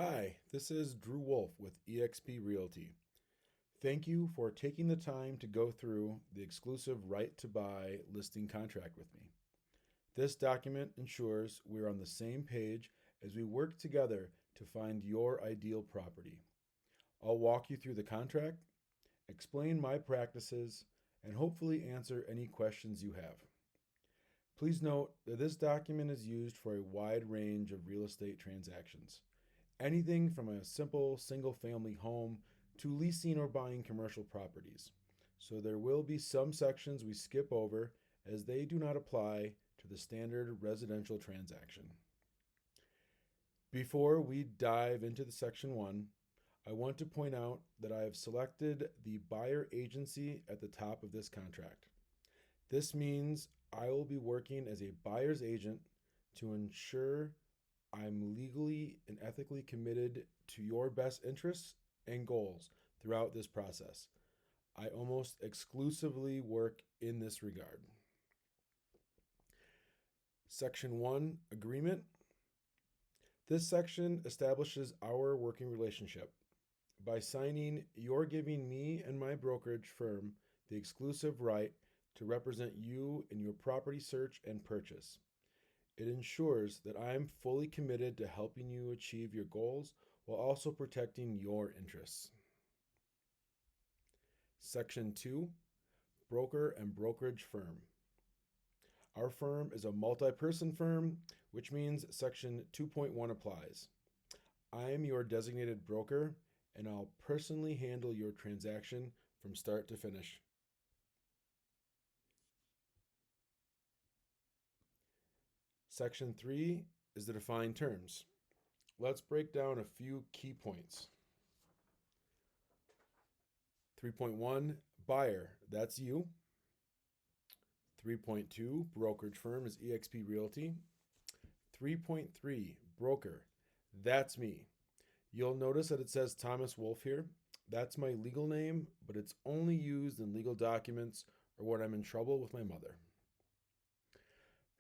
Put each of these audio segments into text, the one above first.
Hi, this is Drew Wolfe with eXp Realty. Thank you for taking the time to go through the exclusive right to buy listing contract with me. This document ensures we're on the same page as we work together to find your ideal property. I'll walk you through the contract, explain my practices, and hopefully answer any questions you have. Please note that this document is used for a wide range of real estate transactions. Anything from a simple single family home to leasing or buying commercial properties. So there will be some sections we skip over as they do not apply to the standard residential transaction. Before we dive into the section 1, I want to point out that I have selected the buyer agency at the top of this contract. This means I will be working as a buyer's agent to ensure I'm legally and ethically committed to your best interests and goals throughout this process. I almost exclusively work in this regard. Section 1, Agreement. This section establishes our working relationship. By signing, you're giving me and my brokerage firm the exclusive right to represent you in your property search and purchase. It ensures that I am fully committed to helping you achieve your goals while also protecting your interests. Section 2, Broker and Brokerage Firm. Our firm is a multi-person firm, which means Section 2.1 applies. I am your designated broker, and I'll personally handle your transaction from start to finish. Section 3 is the defined terms. Let's break down a few key points. 3.1, buyer, that's you. 3.2, brokerage firm is eXp Realty. 3.3, broker, that's me. You'll notice that it says Thomas Wolfe here. That's my legal name, but it's only used in legal documents or when I'm in trouble with my mother.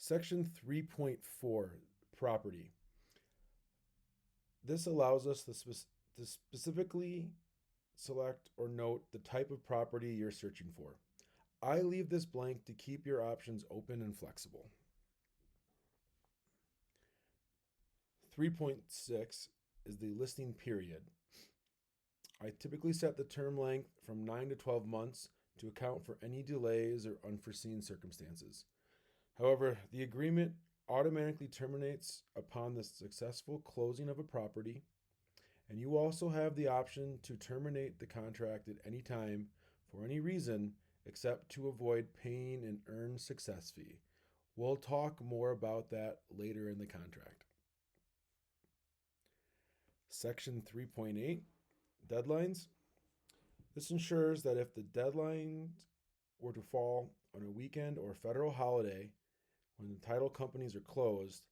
Section 3.4, property. This allows us to specifically select or note the type of property you're searching for. I leave this blank to keep your options open and flexible. 3.6 is the listing period. I typically set the term length from 9 to 12 months to account for any delays or unforeseen circumstances. However, the agreement automatically terminates upon the successful closing of a property, and you also have the option to terminate the contract at any time for any reason except to avoid paying an earned success fee. We'll talk more about that later in the contract. Section 3.8, deadlines. This ensures that if the deadlines were to fall on a weekend or federal holiday when the title companies are closed,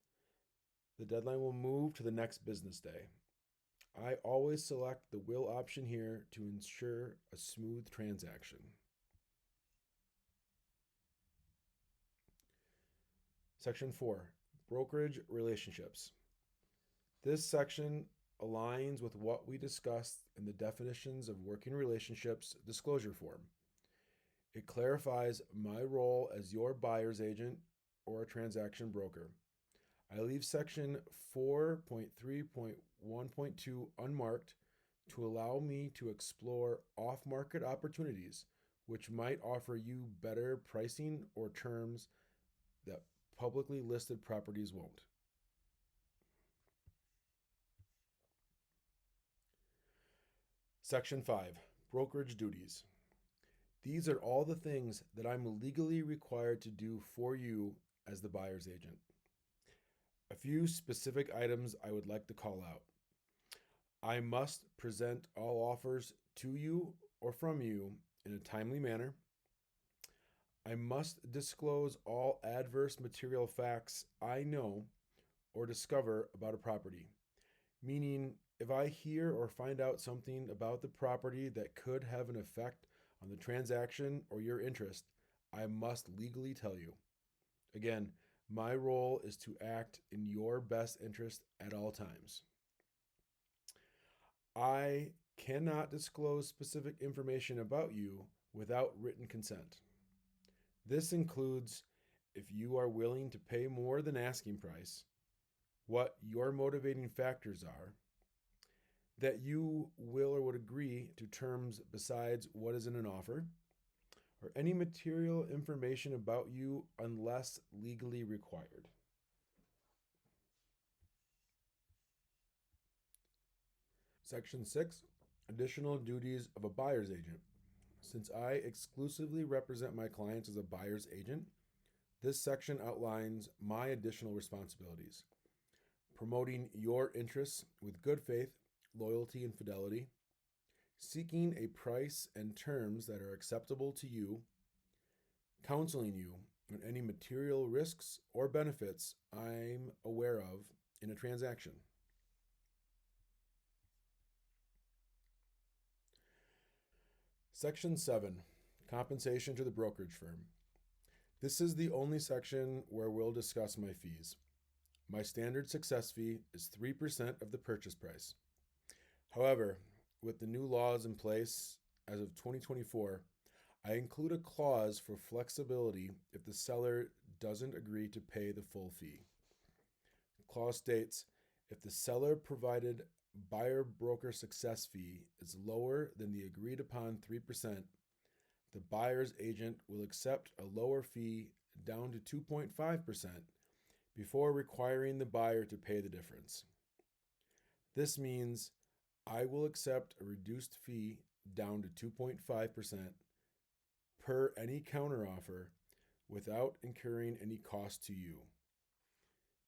the deadline will move to the next business day. I always select the will option here to ensure a smooth transaction. Section 4, brokerage relationships. This section aligns with what we discussed in the definitions of working relationships disclosure form. It clarifies my role as your buyer's agent or a transaction broker. I leave section 4.3.1.2 unmarked to allow me to explore off-market opportunities which might offer you better pricing or terms that publicly listed properties won't. Section 5, brokerage duties. These are all the things that I'm legally required to do for you as the buyer's agent. A few specific items I would like to call out. I must present all offers to you or from you in a timely manner. I must disclose all adverse material facts I know or discover about a property, meaning if I hear or find out something about the property that could have an effect on the transaction or your interest, I must legally tell you. Again, my role is to act in your best interest at all times. I cannot disclose specific information about you without written consent. This includes if you are willing to pay more than asking price, what your motivating factors are, that you will or would agree to terms besides what is in an offer, or any material information about you unless legally required. Section 6, Additional Duties of a Buyer's Agent. Since I exclusively represent my clients as a buyer's agent, this section outlines my additional responsibilities: promoting your interests with good faith, loyalty, and fidelity, seeking a price and terms that are acceptable to you, counseling you on any material risks or benefits I'm aware of in a transaction. Section 7, Compensation to the brokerage firm. This is the only section where we'll discuss my fees. My standard success fee is 3% of the purchase price. However, with the new laws in place as of 2024, I include a clause for flexibility if the seller doesn't agree to pay the full fee. The clause states, if the seller provided buyer broker success fee is lower than the agreed upon 3%, the buyer's agent will accept a lower fee down to 2.5% before requiring the buyer to pay the difference. This means I will accept a reduced fee down to 2.5% per any counteroffer without incurring any cost to you.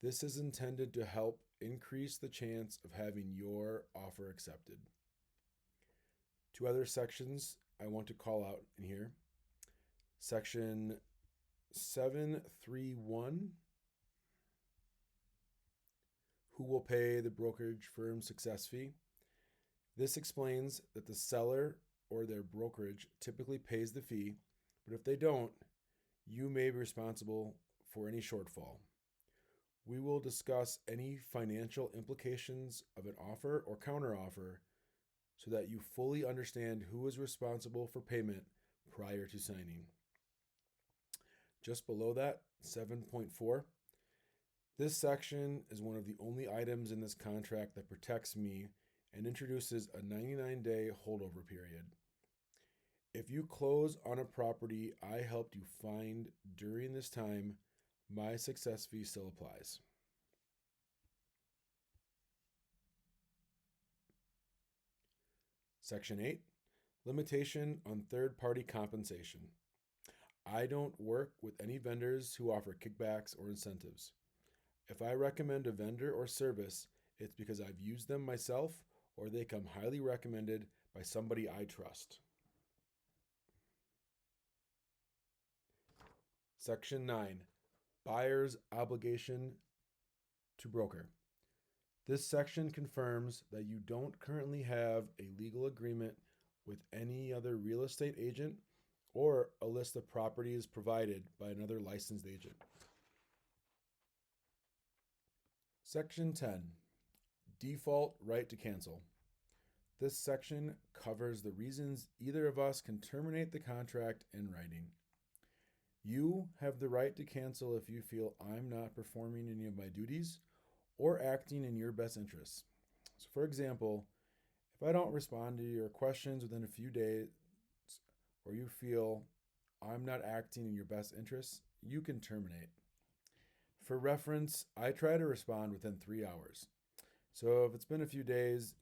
This is intended to help increase the chance of having your offer accepted. Two other sections I want to call out in here. Section 731, who will pay the brokerage firm success fee. This explains that the seller or their brokerage typically pays the fee, but if they don't, you may be responsible for any shortfall. We will discuss any financial implications of an offer or counteroffer so that you fully understand who is responsible for payment prior to signing. Just below that, 7.4. This section is one of the only items in this contract that protects me and introduces a 99-day holdover period. If you close on a property I helped you find during this time, my success fee still applies. Section 8, Limitation on third-party compensation. I don't work with any vendors who offer kickbacks or incentives. If I recommend a vendor or service, it's because I've used them myself or they come highly recommended by somebody I trust. Section 9, Buyer's Obligation to Broker. This section confirms that you don't currently have a legal agreement with any other real estate agent or a list of properties provided by another licensed agent. Section 10, Default Right to Cancel. This section covers the reasons either of us can terminate the contract in writing. You have the right to cancel if you feel I'm not performing any of my duties or acting in your best interests. So, for example, if I don't respond to your questions within a few days or you feel I'm not acting in your best interests, you can terminate. For reference, I try to respond within 3 hours. So if it's been a few days,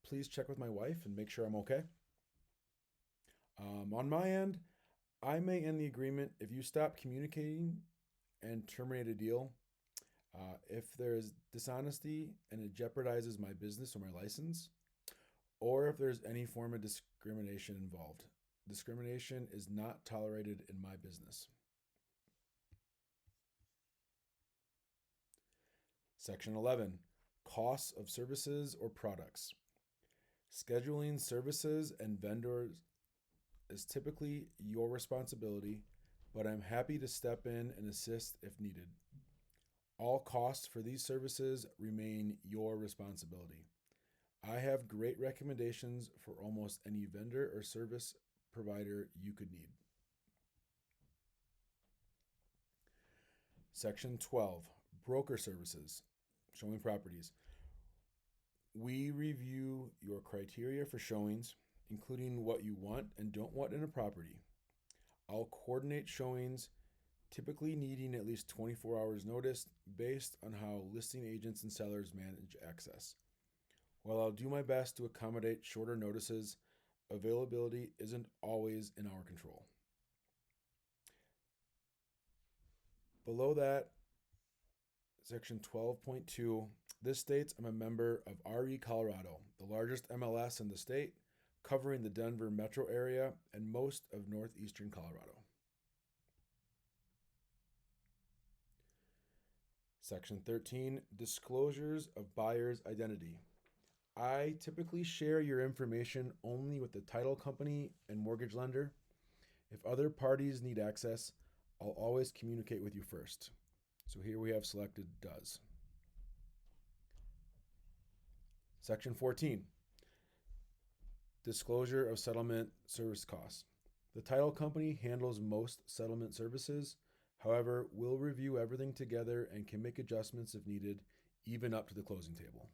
please check with my wife and make sure I'm okay. On my end, I may end the agreement if you stop communicating and terminate a deal. If there's dishonesty and it jeopardizes my business or my license, or if there's any form of discrimination involved. Discrimination is not tolerated in my business. Section 11, Costs of services or products. Scheduling services and vendors is typically your responsibility, but I'm happy to step in and assist if needed. All costs for these services remain your responsibility. I have great recommendations for almost any vendor or service provider you could need. Section 12, broker services, showing properties. We review your criteria for showings, including what you want and don't want in a property. I'll coordinate showings, typically needing at least 24 hours notice based on how listing agents and sellers manage access. While I'll do my best to accommodate shorter notices, availability isn't always in our control. Below that, section 12.2, this states I'm a member of RE Colorado, the largest MLS in the state, covering the Denver metro area and most of northeastern Colorado. Section 13, disclosures of buyer's identity. I typically share your information only with the title company and mortgage lender. If other parties need access, I'll always communicate with you first. So here we have selected does. Section 14, disclosure of settlement service costs. The title company handles most settlement services. However, we'll review everything together and can make adjustments if needed, even up to the closing table.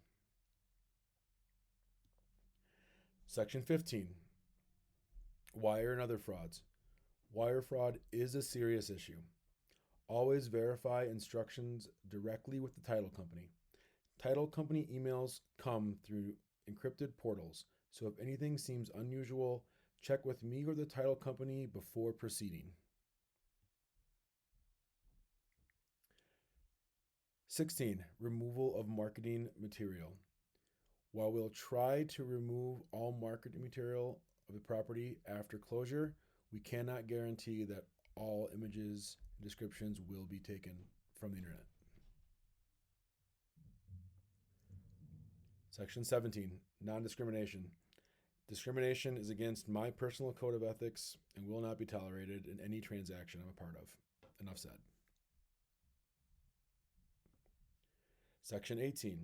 Section 15, wire and other frauds. Wire fraud is a serious issue. Always verify instructions directly with the title company. Title company emails come through encrypted portals, so if anything seems unusual, check with me or the title company before proceeding. 16, removal of marketing material. While we'll try to remove all marketing material of the property after closure, we cannot guarantee that all images and descriptions will be taken from the internet. Section 17, non-discrimination. Discrimination is against my personal code of ethics and will not be tolerated in any transaction I'm a part of. Enough said. Section 18,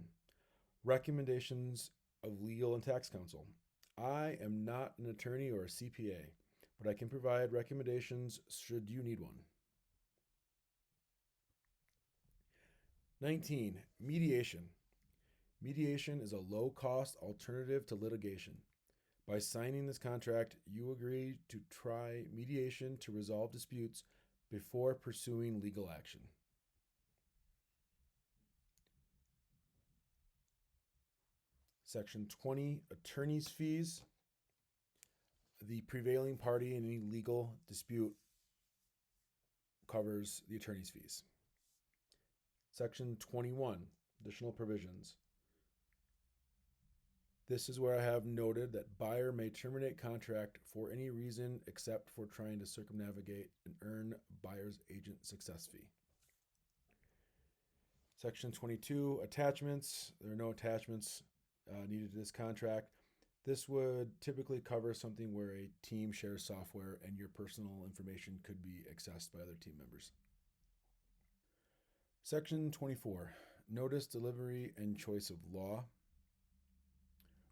recommendations of legal and tax counsel. I am not an attorney or a CPA, but I can provide recommendations should you need one. 19, mediation. Mediation is a low-cost alternative to litigation. By signing this contract, you agree to try mediation to resolve disputes before pursuing legal action. Section 20, attorney's fees. The prevailing party in any legal dispute covers the attorney's fees. Section 21, additional provisions. This is where I have noted that buyer may terminate contract for any reason except for trying to circumnavigate and earn buyer's agent success fee. Section 22, attachments. There are no attachments needed to this contract. This would typically cover something where a team shares software and your personal information could be accessed by other team members. Section 24, notice, delivery, and choice of law.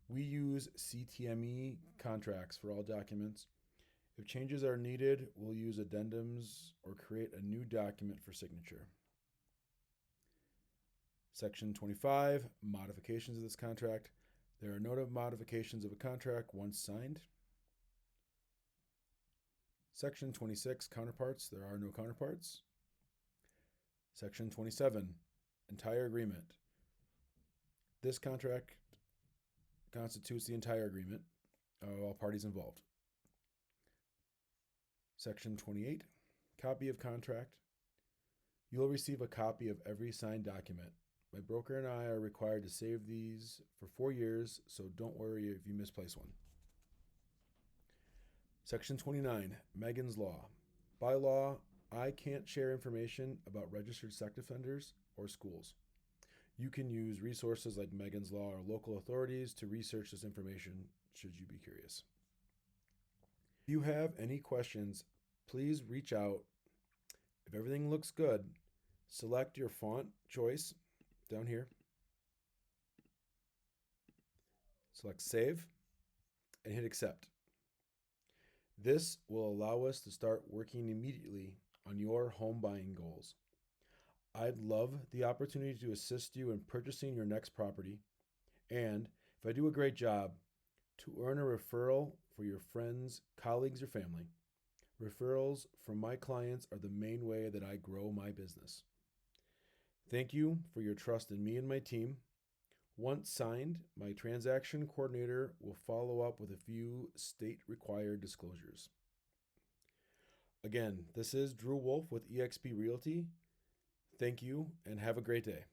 We use CTME contracts for all documents. If changes are needed, we'll use addendums or create a new document for signature. Section 25, modifications of this contract. There are no modifications of a contract once signed. Section 26, counterparts. There are no counterparts. Section 27, entire agreement. This contract constitutes the entire agreement of all parties involved. Section 28, copy of contract. You'll receive a copy of every signed document. My broker and I are required to save these for 4 years, so don't worry if you misplace one. Section 29, Megan's Law. By law, I can't share information about registered sex offenders or schools. You can use resources like Megan's Law or local authorities to research this information should you be curious. If you have any questions, please reach out. If everything looks good, select your font choice down here. Select Save and hit Accept. This will allow us to start working immediately on your home buying goals. I'd love the opportunity to assist you in purchasing your next property, and if I do a great job, to earn a referral for your friends, colleagues, or family. Referrals from my clients are the main way that I grow my business. Thank you for your trust in me and my team. Once signed, my transaction coordinator will follow up with a few state-required disclosures. Again, this is Drew Wolfe with eXp Realty. Thank you and have a great day.